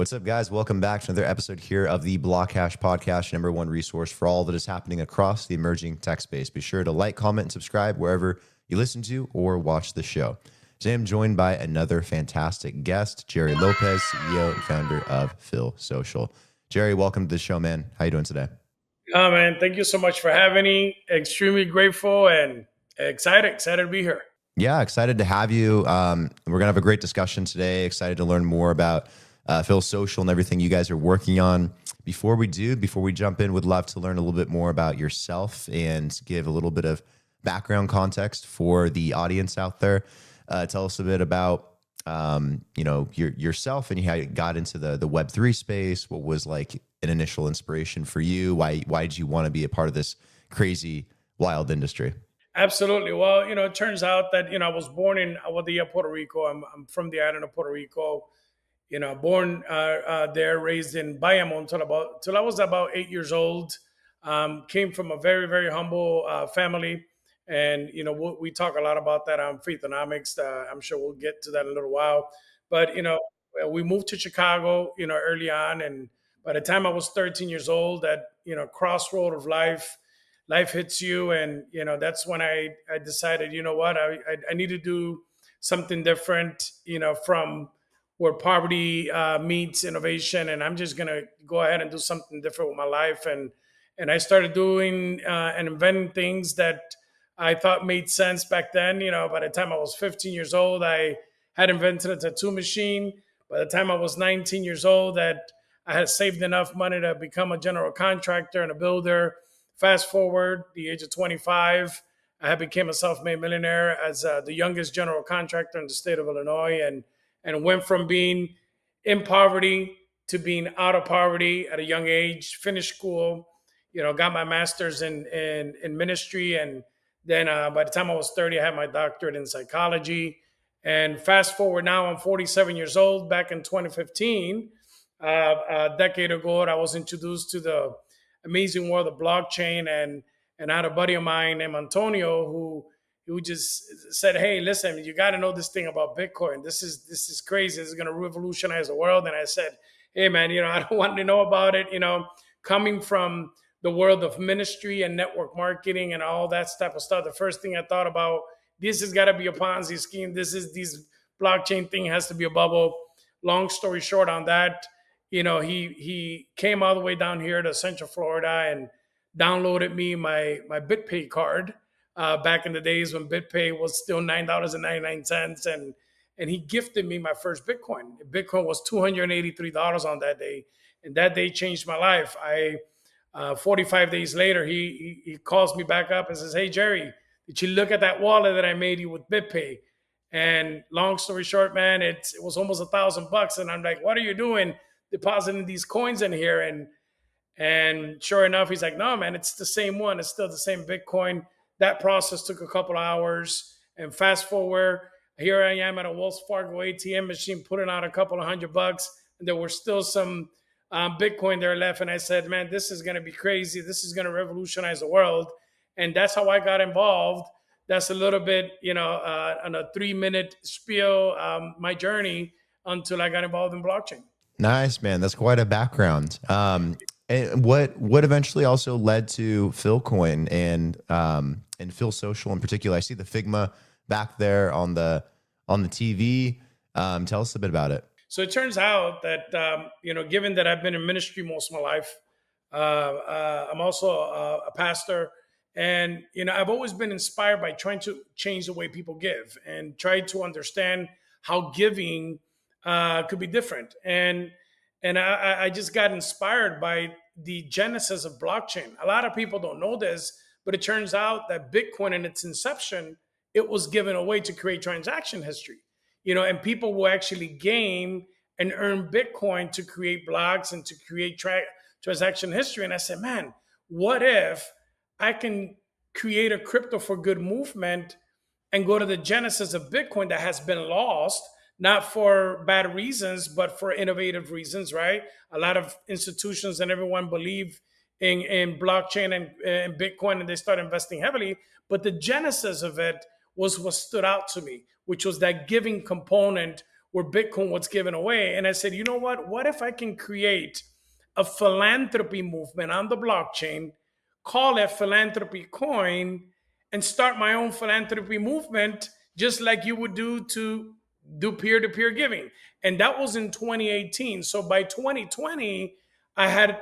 What's up, guys? Welcome back to another episode here of the BlockHash Podcast, number one resource for all that is happening across the emerging tech space. Be sure to like, comment, and subscribe wherever you listen to or watch the show. Today, I'm joined by another fantastic guest, Jerry Lopez, CEO and founder of PhilSocial. Jerry, welcome to the show, man. How you doing today? Oh, man, thank you so much for having me. Extremely grateful and excited to be here. Yeah, excited to have you. We're going to have a great discussion today. Excited to learn more about PhilSocial and everything you guys are working on. Before we jump in, would love to learn a little bit more about yourself and give a little bit of background context for the audience out there. Tell us a bit about yourself and how you got into the Web3 space. What was like an initial inspiration for you? Why did you want to be a part of this crazy, wild industry? Absolutely. Well, it turns out that, I was born in Aguadilla, Puerto Rico. I'm from the island of Puerto Rico. Born there, raised in Bayamon till I was about 8 years old. Came from a very, very humble family. And, we talk a lot about that on Faithonomics. I'm sure we'll get to that in a little while. But, we moved to Chicago, early on. And by the time I was 13 years old, that, crossroad of life hits you. And, that's when I decided, you know what, I need to do something different, from where poverty meets innovation. And I'm just going to go ahead and do something different with my life. And I started doing and inventing things that I thought made sense back then. By the time I was 15 years old, I had invented a tattoo machine. By the time I was 19 years old, that I had saved enough money to become a general contractor and a builder. Fast forward, the age of 25, I had became a self-made millionaire as the youngest general contractor in the state of Illinois, and went from being in poverty to being out of poverty at a young age. Finished school, got my master's in ministry, and then by the time I was 30, I had my doctorate in psychology. And fast forward now, I'm 47 years old. Back in 2015, a decade ago, I was introduced to the amazing world of blockchain, and I had a buddy of mine named Antonio who just said, "Hey, listen, you got to know this thing about Bitcoin. This is crazy. This is going to revolutionize the world." And I said, "Hey, man, I don't want to know about it. Coming from the world of ministry and network marketing and all that type of stuff, the first thing I thought about, this has got to be a Ponzi scheme. This blockchain thing has to be a bubble." Long story short on that, he came all the way down here to Central Florida and downloaded me my BitPay card back in the days when BitPay was still $9.99, and he gifted me my first Bitcoin. Bitcoin was $283 on that day, and that day changed my life. 45 days later, he calls me back up and says, "Hey, Jerry, did you look at that wallet that I made you with BitPay?" And long story short, man, it was almost $1,000, and I'm like, "What are you doing depositing these coins in here?" And sure enough, he's like, "No, man, it's the same one. It's still the same Bitcoin." That process took a couple of hours. And fast forward, here I am at a Wells Fargo ATM machine putting out a couple of $100, and there were still some Bitcoin there left. And I said, "Man, this is going to be crazy. This is going to revolutionize the world." And that's how I got involved. That's a little bit, on a 3-minute spiel, my journey until I got involved in blockchain. Nice, man. That's quite a background. And what eventually also led to Philcoin and PhilSocial in particular? I see the Figma back there on the TV. Tell us a bit about it. So it turns out that given that I've been in ministry most of my life, I'm also a pastor, and I've always been inspired by trying to change the way people give and try to understand how giving could be different. And I just got inspired by the genesis of blockchain. A lot of people don't know this, but it turns out that Bitcoin in its inception, it was given away to create transaction history. And people will actually game and earn Bitcoin to create blogs and to create transaction history. And I said, man, what if I can create a crypto for good movement and go to the genesis of Bitcoin that has been lost, not for bad reasons, but for innovative reasons, right? A lot of institutions and everyone believe in blockchain and Bitcoin, and they start investing heavily. But the genesis of it was what stood out to me, which was that giving component where Bitcoin was given away. And I said, you know what? What if I can create a philanthropy movement on the blockchain, call it Philanthropy Coin, and start my own philanthropy movement, just like you would do to do peer-to-peer giving. And that was in 2018. So by 2020, I had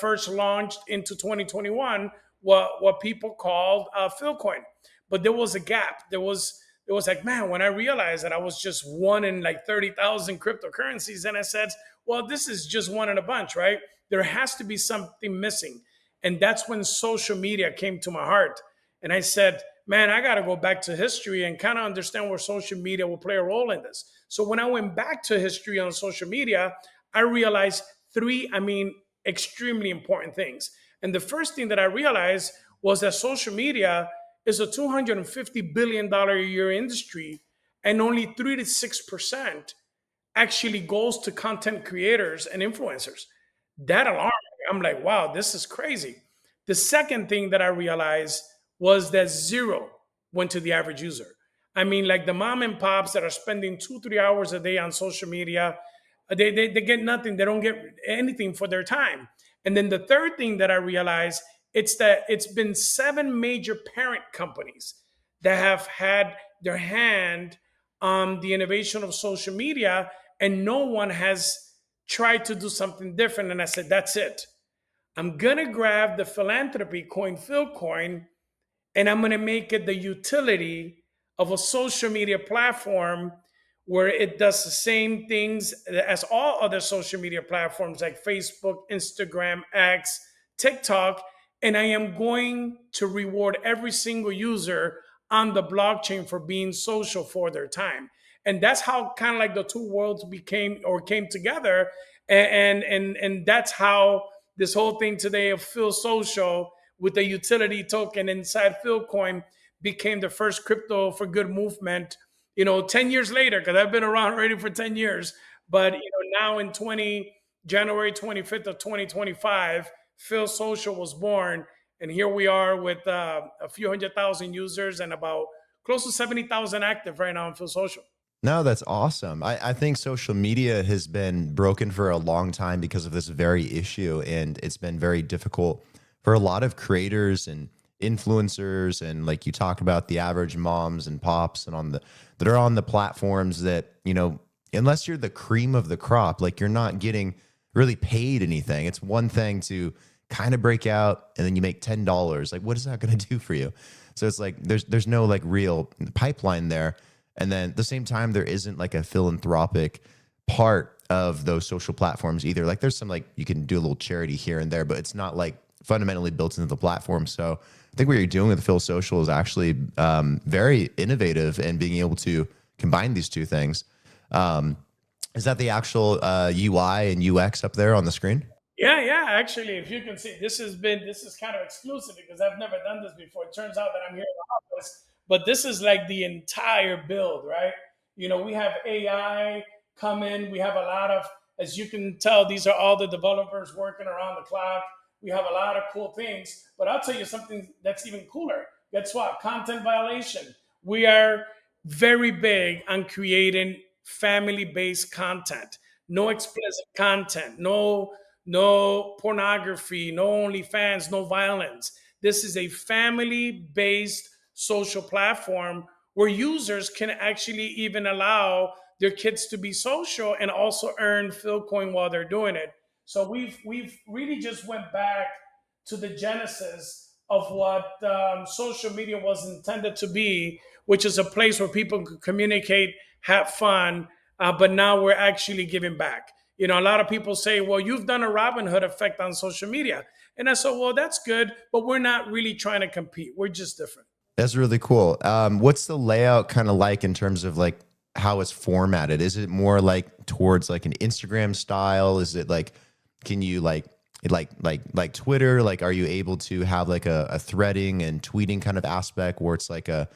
first launched into 2021 what people called PhilCoin. But there was a gap. There was like, man, when I realized that I was just one in like 30,000 cryptocurrencies, and I said, well, this is just one in a bunch, right? There has to be something missing. And that's when social media came to my heart. And I said, man, I got to go back to history and kind of understand where social media will play a role in this. So when I went back to history on social media, I realized three, extremely important things. And the first thing that I realized was that social media is a $250 billion a year industry, and only 3 to 6% actually goes to content creators and influencers. That alarmed me. I'm like, wow, this is crazy. The second thing that I realized was that zero went to the average user. Like the mom and pops that are spending 2-3 hours a day on social media, they get nothing. They don't get anything for their time. And then the third thing that I realized, it's that it's been 7 major parent companies that have had their hand on the innovation of social media, and no one has tried to do something different. And I said, that's it. I'm going to grab the philanthropy coin, PhilCoin, and I'm going to make it the utility of a social media platform where it does the same things as all other social media platforms like Facebook, Instagram, X, TikTok. And I am going to reward every single user on the blockchain for being social for their time. And that's how kind of like the two worlds came together. And that's how this whole thing today of PhilSocial with the utility token inside PhilCoin became the first crypto for good movement, 10 years later, because I've been around already for 10 years. But, now in January 25th of 2025, PhilSocial was born. And here we are with a few 100,000 users and about close to 70,000 active right now on PhilSocial. No, that's awesome. I think social media has been broken for a long time because of this very issue. And it's been very difficult for a lot of creators and influencers. And like you talk about the average moms and pops and that are on the platforms that, unless you're the cream of the crop, like you're not getting really paid anything. It's one thing to kind of break out and then you make $10. Like, what is that going to do for you? So it's like, there's no like real pipeline there. And then at the same time, there isn't like a philanthropic part of those social platforms either. Like there's some like you can do a little charity here and there, but it's not like fundamentally built into the platform. So I think what you're doing with PhilSocial is actually very innovative and being able to combine these two things. Is that the actual UI and UX up there on the screen? Yeah. Actually, if you can see, this is kind of exclusive because I've never done this before. It turns out that I'm here in the office, but this is like the entire build, right? We have AI come in. We have a lot of, as you can tell, these are all the developers working around the clock. We have a lot of cool things, but I'll tell you something that's even cooler. Guess what? Content violation. We are very big on creating family-based content. No explicit content, no pornography, no OnlyFans, no violence. This is a family-based social platform where users can actually even allow their kids to be social and also earn PhilCoin while they're doing it. So we've really just went back to the genesis of what social media was intended to be, which is a place where people could communicate, have fun, but now we're actually giving back. A lot of people say, well, you've done a Robin Hood effect on social media. And I said, well, that's good, but we're not really trying to compete. We're just different. That's really cool. What's the layout kind of like in terms of like how it's formatted? Is it more like towards like an Instagram style? Is it like, can you like Twitter? Like, are you able to have like a threading and tweeting kind of aspect where it's like a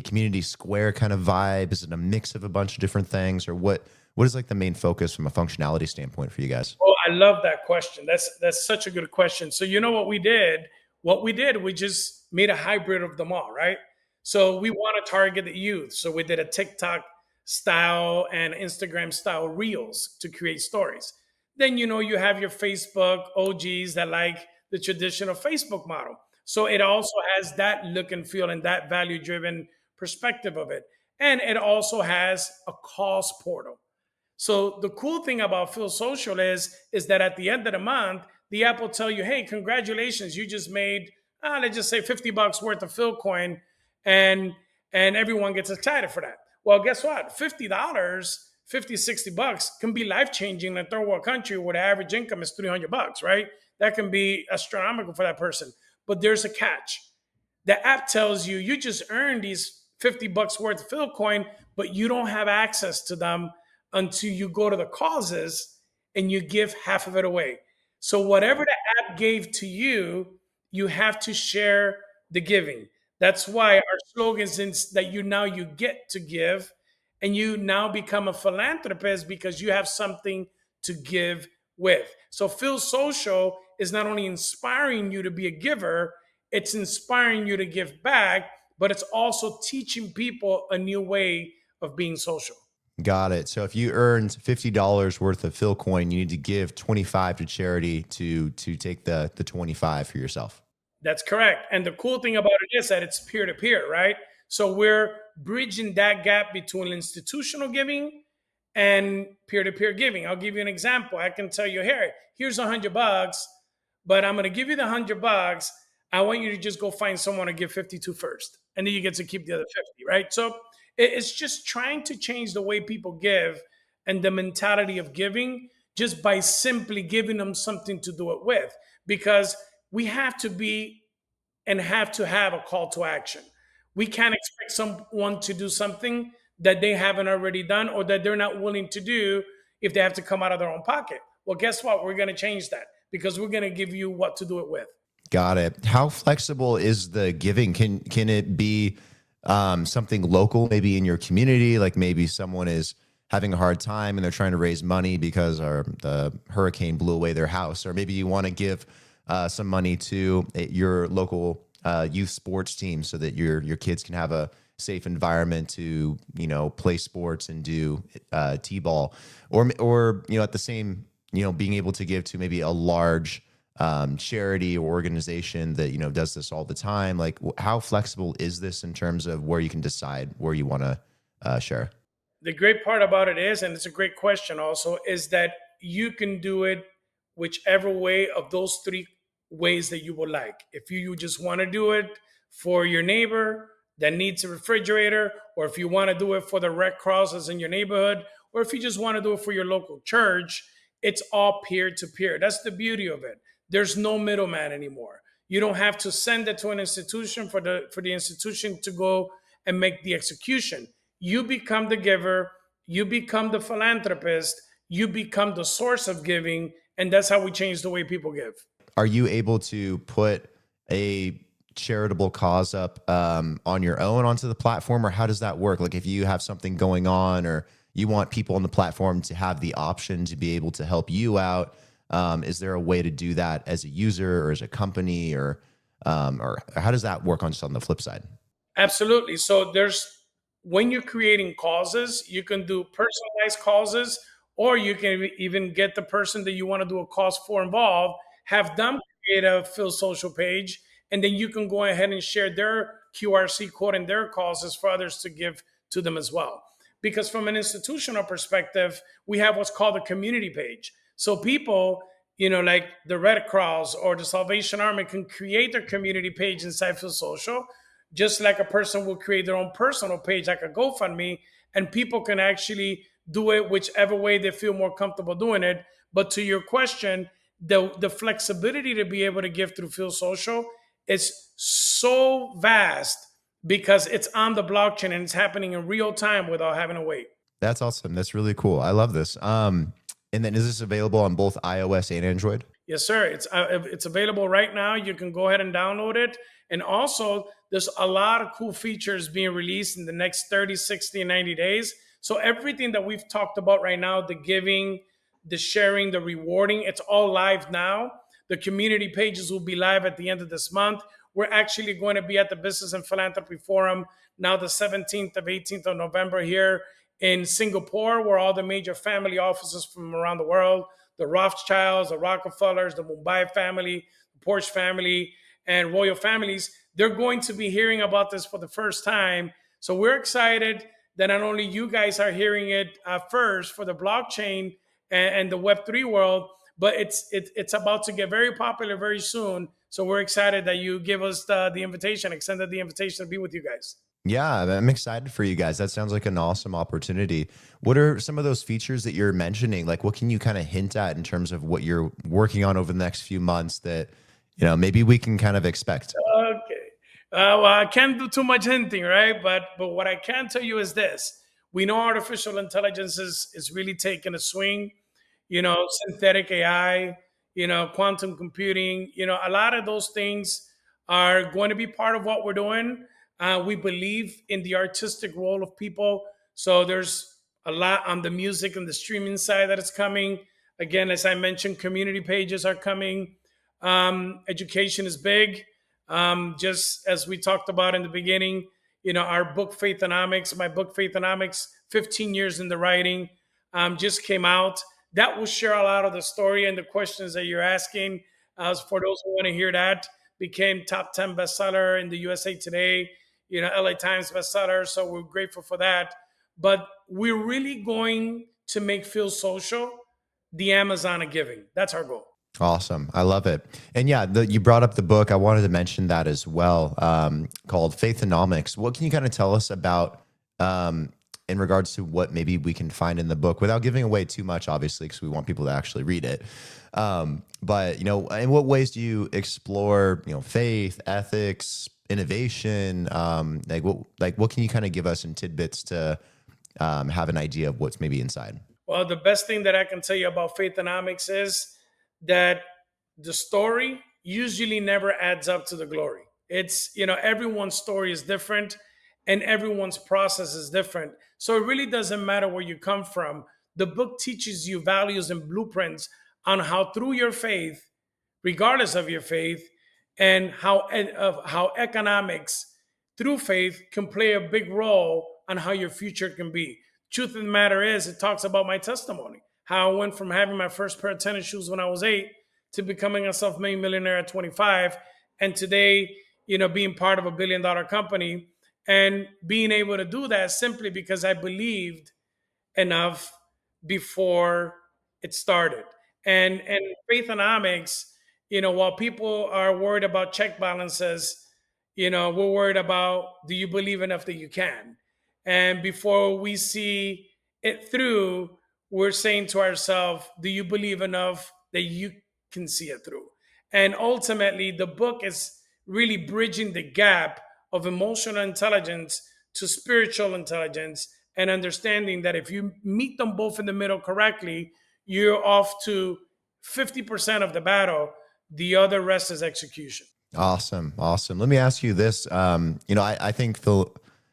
community square kind of vibe? Is it a mix of a bunch of different things, or what is like the main focus from a functionality standpoint for you guys? Oh, I love that question. That's such a good question. So you know what we did? We just made a hybrid of them all, right? So we want to target the youth. So we did a TikTok style and Instagram style reels to create stories. Then, you have your Facebook OGs that like the traditional Facebook model. So it also has that look and feel and that value driven perspective of it. And it also has a cause portal. So the cool thing about PhilSocial is that at the end of the month, the app will tell you, "Hey, congratulations, you just made, let's just say $50 worth of Phil coin," and everyone gets excited for that. Well, guess what? $50, 50, $60 can be life changing in a third world country where the average income is $300, right? That can be astronomical for that person. But there's a catch. The app tells you you just earned these $50 worth of Phil coin, but you don't have access to them until you go to the causes and you give half of it away. So whatever the app gave to you, you have to share the giving. That's why our slogan is that you get to give, and you now become a philanthropist because you have something to give with. So PhilSocial is not only inspiring you to be a giver, it's inspiring you to give back, but it's also teaching people a new way of being social. Got it. So if you earned $50 worth of Phil coin, you need to give 25 to charity to take the 25 for yourself. That's correct. And the cool thing about it is that it's peer to peer, right? So we're bridging that gap between institutional giving and peer to peer giving. I'll give you an example. I can tell you, "Hey, here's $100, but I'm going to give you the $100. I want you to just go find someone to give 50 to first, and then you get to keep the other 50," right? So it's just trying to change the way people give and the mentality of giving just by simply giving them something to do it with, because we have to be and have to have a call to action. We can't expect someone to do something that they haven't already done or that they're not willing to do if they have to come out of their own pocket. Well, guess what? We're going to change that because we're going to give you what to do it with. Got it. How flexible is the giving? Can it be something local, maybe in your community? Like maybe someone is having a hard time and they're trying to raise money because the hurricane blew away their house, or maybe you want to give some money to your local youth sports team so that your kids can have a safe environment to play sports and do t-ball, or at the same being able to give to maybe a large charity or organization that does this all the time. Like, how flexible is this in terms of where you can decide where you want to share? The great part about it is, and it's a great question also, is that you can do it whichever way of those three ways that you would like. If you just want to do it for your neighbor that needs a refrigerator, or if you want to do it for the Red Crosses in your neighborhood, or if you just want to do it for your local church, it's all peer to peer. That's the beauty of it. There's no middleman anymore. You don't have to send it to an institution for the institution to go and make the execution. You become the giver, you become the philanthropist, you become the source of giving, and that's how we change the way people give. Are you able to put a charitable cause up on your own onto the platform, or how does that work? Like if you have something going on, or you want people on the platform to have the option to be able to help you out, is there a way to do that as a user or as a company, or how does that work on the flip side? Absolutely. So when you're creating causes, you can do personalized causes, or you can even get the person that you want to do a cause for involved, have them create a PhilSocial page, and then you can go ahead and share their QRC code and their causes for others to give to them as well. Because from an institutional perspective, we have what's called a community page. So people, like the Red Cross or the Salvation Army, can create their community page inside PhilSocial, just like a person will create their own personal page, like a GoFundMe, and people can actually do it whichever way they feel more comfortable doing it. But to your question, the flexibility to be able to give through PhilSocial is so vast because it's on the blockchain and it's happening in real time without having to wait. That's awesome. That's really cool. I love this. And then is this available on both iOS and Android? Yes, sir. It's available right now. You can go ahead and download it. And also, there's a lot of cool features being released in the next 30, 60, and 90 days. So everything that we've talked about right now, the giving, the sharing, the rewarding, it's all live now. The community pages will be live at the end of this month. We're actually going to be at the Business and Philanthropy Forum now the 17th of 18th of November here in Singapore, where all the major family offices from around the world, the Rothschilds, the Rockefellers, the Mumbai family, the Porsche family, and royal families, they're going to be hearing about this for the first time. So we're excited that not only you guys are hearing it first for the blockchain and the Web3 world, but it's about to get very popular very soon. So we're excited that you give us the invitation, extended the invitation to be with you guys. Yeah, I'm excited for you guys. That sounds like an awesome opportunity. What are some of those features that you're mentioning? Like, what can you kind of hint at in terms of what you're working on over the next few months that, maybe we can kind of expect? Okay. Well, I can't do too much hinting, right? But what I can tell you is this: we know artificial intelligence is really taking a swing. Synthetic AI, quantum computing. A lot of those things are going to be part of what we're doing. We believe in the artistic role of people, so there's a lot on the music and the streaming side that is coming. Again, as I mentioned, community pages are coming. Education is big. Just as we talked about in the beginning, our book Faithonomics, my book Faithonomics, 15 years in the writing, just came out. That will share a lot of the story and the questions that you're asking. For those who want to hear that, became top 10 bestseller in the USA Today, LA Times bestseller. So we're grateful for that. But we're really going to make PhilSocial the Amazon of giving. That's our goal. Awesome. I love it. And yeah, you brought up the book. I wanted to mention that as well, called Faithonomics. What can you kind of tell us about in regards to what maybe we can find in the book without giving away too much, obviously, because we want people to actually read it. But, in what ways do you explore, faith, ethics, innovation? What can you kind of give us in tidbits to have an idea of what's maybe inside? Well, the best thing that I can tell you about Faithonomics is that the story usually never adds up to the glory. It's, everyone's story is different and everyone's process is different. So it really doesn't matter where you come from. The book teaches you values and blueprints on how through your faith, regardless of your faith, and how economics through faith can play a big role on how your future can be. Truth of the matter is, it talks about my testimony, how I went from having my first pair of tennis shoes when I was 8 to becoming a self-made millionaire at 25. And today, being part of a billion-dollar company and being able to do that simply because I believed enough before it started. And Faithonomics, while people are worried about check balances, we're worried about, do you believe enough that you can? And before we see it through, we're saying to ourselves, do you believe enough that you can see it through? And ultimately, the book is really bridging the gap of emotional intelligence to spiritual intelligence, and understanding that if you meet them both in the middle correctly, you're off to 50% of the battle. The other rest is execution. Awesome. Awesome. Let me ask you this. I think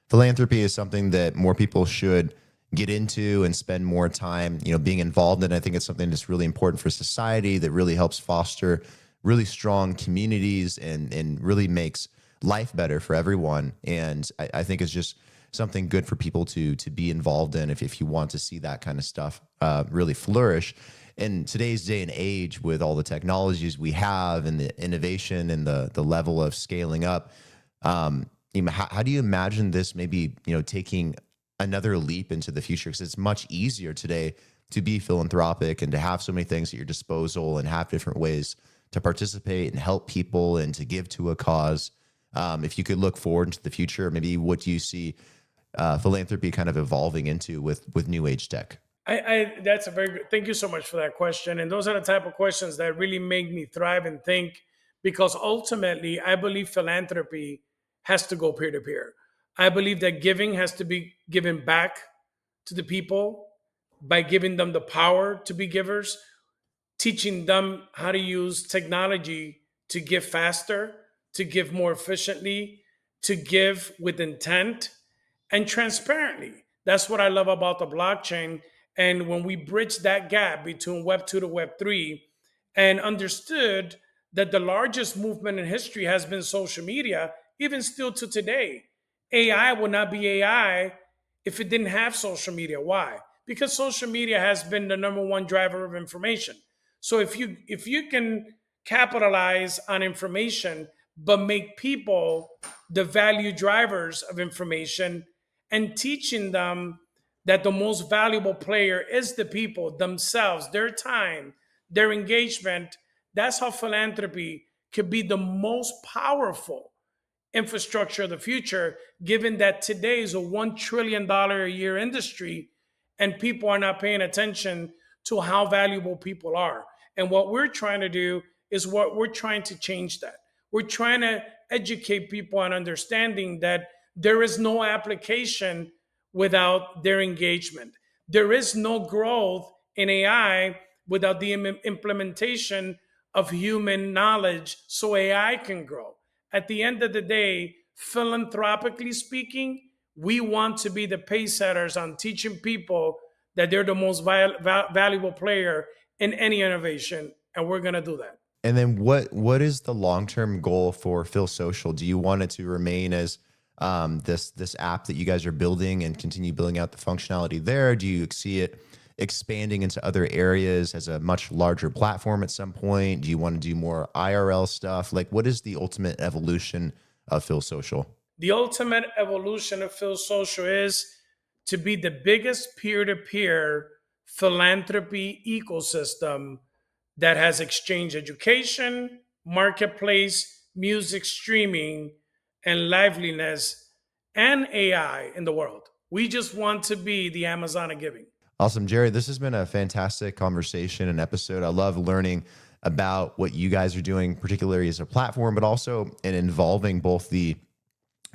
philanthropy is something that more people should get into and spend more time, being involved in. I think it's something that's really important for society, that really helps foster really strong communities and really makes life better for everyone. And I think it's just something good for people to be involved in if you want to see that kind of stuff really flourish. In today's day and age, with all the technologies we have and the innovation and the level of scaling up, how do you imagine this maybe taking another leap into the future? Because it's much easier today to be philanthropic and to have so many things at your disposal and have different ways to participate and help people and to give to a cause. If you could look forward into the future, maybe what do you see philanthropy kind of evolving into with new age tech? That's a very good, thank you so much for that question. And those are the type of questions that really make me thrive and think, because ultimately I believe philanthropy has to go peer to peer. I believe that giving has to be given back to the people by giving them the power to be givers, teaching them how to use technology to give faster, to give more efficiently, to give with intent and transparently. That's what I love about the blockchain. And when we bridge that gap between Web 2 to Web 3 and understood that the largest movement in history has been social media, even still to today, AI will not be AI if it didn't have social media. Why? Because social media has been the number one driver of information. So if you can capitalize on information, but make people the value drivers of information, and teaching them that the most valuable player is the people themselves, their time, their engagement, that's how philanthropy could be the most powerful infrastructure of the future, given that today is a $1 trillion a year industry and people are not paying attention to how valuable people are. And what we're trying to do is what we're trying to change that. We're trying to educate people on understanding that there is no application without their engagement. There is no growth in AI without the implementation of human knowledge so AI can grow. At the end of the day, philanthropically speaking, we want to be the pace setters on teaching people that they're the most valuable player in any innovation, and we're going to do that. And then what is the long-term goal for PhilSocial? Do you want it to remain as this app that you guys are building and continue building out the functionality there? Do you see it expanding into other areas as a much larger platform at some point? Do you want to do more IRL stuff? Like, what is the ultimate evolution of PhilSocial? The ultimate evolution of PhilSocial is to be the biggest peer-to-peer philanthropy ecosystem that has exchange education, marketplace, music streaming, and liveliness, and AI in the world. We just want to be the Amazon of giving. Awesome, Jerry. This has been a fantastic conversation and episode. I love learning about what you guys are doing, particularly as a platform, but also in involving both the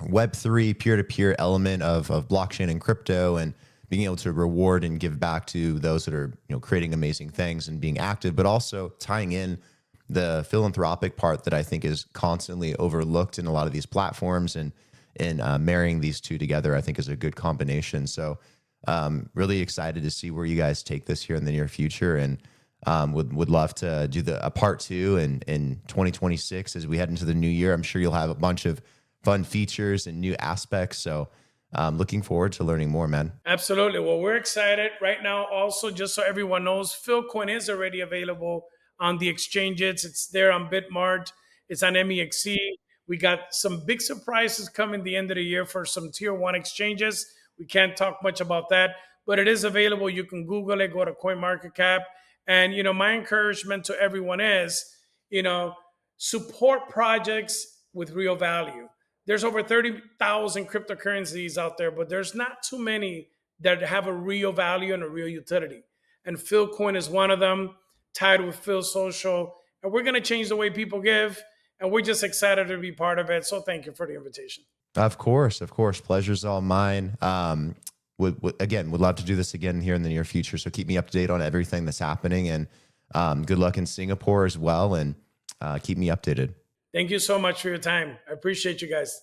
Web3 peer-to-peer element of blockchain and crypto, and being able to reward and give back to those that are, creating amazing things and being active, but also tying in the philanthropic part that I think is constantly overlooked in a lot of these platforms, and marrying these two together, I think, is a good combination. So really excited to see where you guys take this here in the near future, and would love to do a part 2 in 2026 as we head into the new year. I'm sure you'll have a bunch of fun features and new aspects. So looking forward to learning more, man. Absolutely. Well, we're excited right now. Also, just so everyone knows, PhilCoin is already available on the exchanges. It's there on Bitmart. It's on MEXC. We got some big surprises coming the end of the year for some tier 1 exchanges. We can't talk much about that, but it is available. You can Google it, go to CoinMarketCap. And, my encouragement to everyone is, support projects with real value. There's over 30,000 cryptocurrencies out there, but there's not too many that have a real value and a real utility. And PhilCoin is one of them, tied with PhilSocial. And we're going to change the way people give. And we're just excited to be part of it. So thank you for the invitation. Of course. Pleasure's all mine. Would love to do this again here in the near future. So keep me up to date on everything that's happening, and good luck in Singapore as well. And keep me updated. Thank you so much for your time. I appreciate you guys.